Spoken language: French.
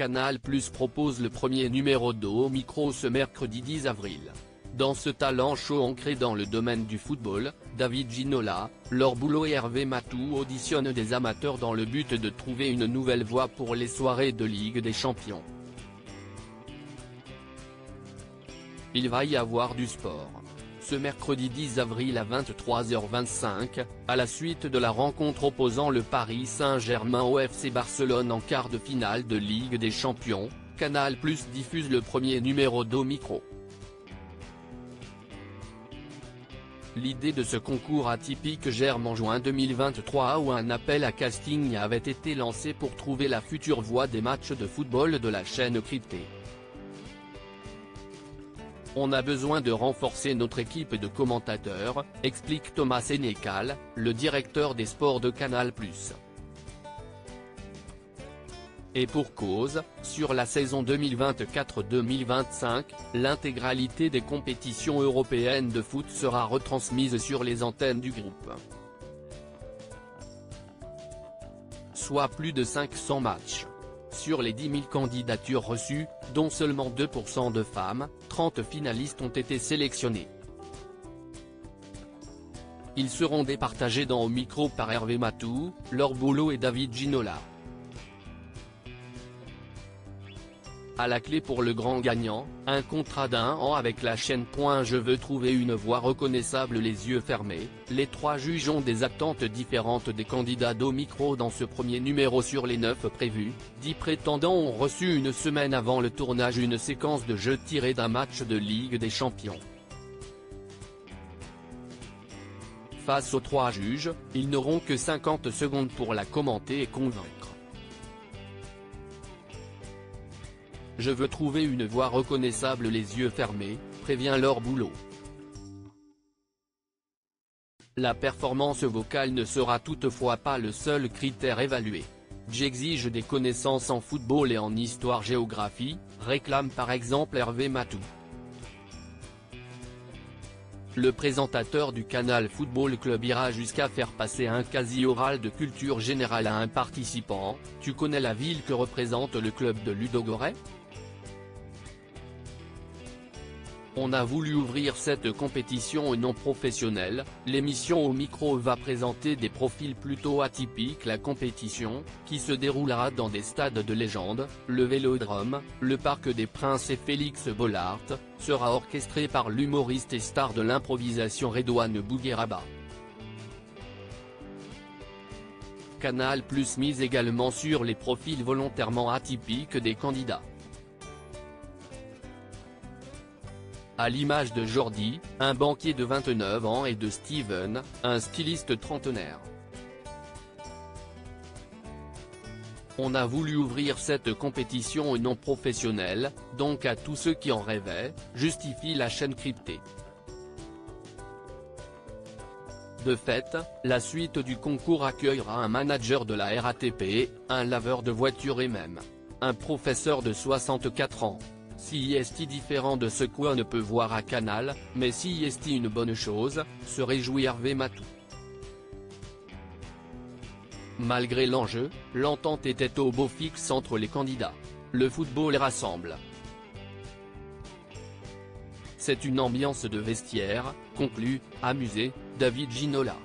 Canal+ propose le premier numéro d'Au Micro ce mercredi 10 avril. Dans ce talent show ancré dans le domaine du football, David Ginola, Laure Boulot et Hervé Matou auditionnent des amateurs dans le but de trouver une nouvelle voie pour les soirées de Ligue des Champions. Il va y avoir du sport. Ce mercredi 10 avril à 23h25, à la suite de la rencontre opposant le Paris Saint-Germain au FC Barcelone en quart de finale de Ligue des Champions, Canal+ diffuse le premier numéro d'Au Micro. L'idée de ce concours atypique germe en juin 2023 où un appel à casting avait été lancé pour trouver la future voix des matchs de football de la chaîne cryptée. On a besoin de renforcer notre équipe de commentateurs, explique Thomas Sénécal, le directeur des sports de Canal+. Et pour cause, sur la saison 2024-2025, l'intégralité des compétitions européennes de foot sera retransmise sur les antennes du groupe. Soit plus de 500 matchs. Sur les 10 000 candidatures reçues, dont seulement 2% de femmes, 30 finalistes ont été sélectionnés. Ils seront départagés dans Au Micro par Hervé Matou, Laure Boulot et David Ginola. À la clé pour le grand gagnant, un contrat d'1 an avec la chaîne. Je veux trouver une voix reconnaissable les yeux fermés. Les 3 juges ont des attentes différentes des candidats d'Au Micro dans ce premier numéro. Sur les 9 prévus, 10 prétendants ont reçu une semaine avant le tournage une séquence de jeu tirée d'un match de Ligue des Champions. Face aux 3 juges, ils n'auront que 50 secondes pour la commenter et convaincre. Je veux trouver une voix reconnaissable les yeux fermés, prévient Laure Boulot. La performance vocale ne sera toutefois pas le seul critère évalué. J'exige des connaissances en football et en histoire-géographie, réclame par exemple Hervé Matou. Le présentateur du Canal Football Club ira jusqu'à faire passer un quasi-oral de culture générale à un participant. Tu connais la ville que représente le club de Ludogorets ? On a voulu ouvrir cette compétition aux non-professionnels. L'émission Au Micro va présenter des profils plutôt atypiques. La compétition, qui se déroulera dans des stades de légende, le Vélodrome, le Parc des Princes et Félix Bollaert, sera orchestrée par l'humoriste et star de l'improvisation Redouane Bougueraba. Canal+ mise également sur les profils volontairement atypiques des candidats. À l'image de Jordi, un banquier de 29 ans et de Steven, un styliste trentenaire. On a voulu ouvrir cette compétition aux non-professionnels, donc à tous ceux qui en rêvaient, justifie la chaîne cryptée. De fait, la suite du concours accueillera un manager de la RATP, un laveur de voitures et même un professeur de 64 ans. Si est différent de ce qu'on ne peut voir à Canal, mais si est une bonne chose, se réjouit Hervé Matou. Malgré l'enjeu, l'entente était au beau fixe entre les candidats. Le football rassemble. C'est une ambiance de vestiaire, conclut, amusé, David Ginola.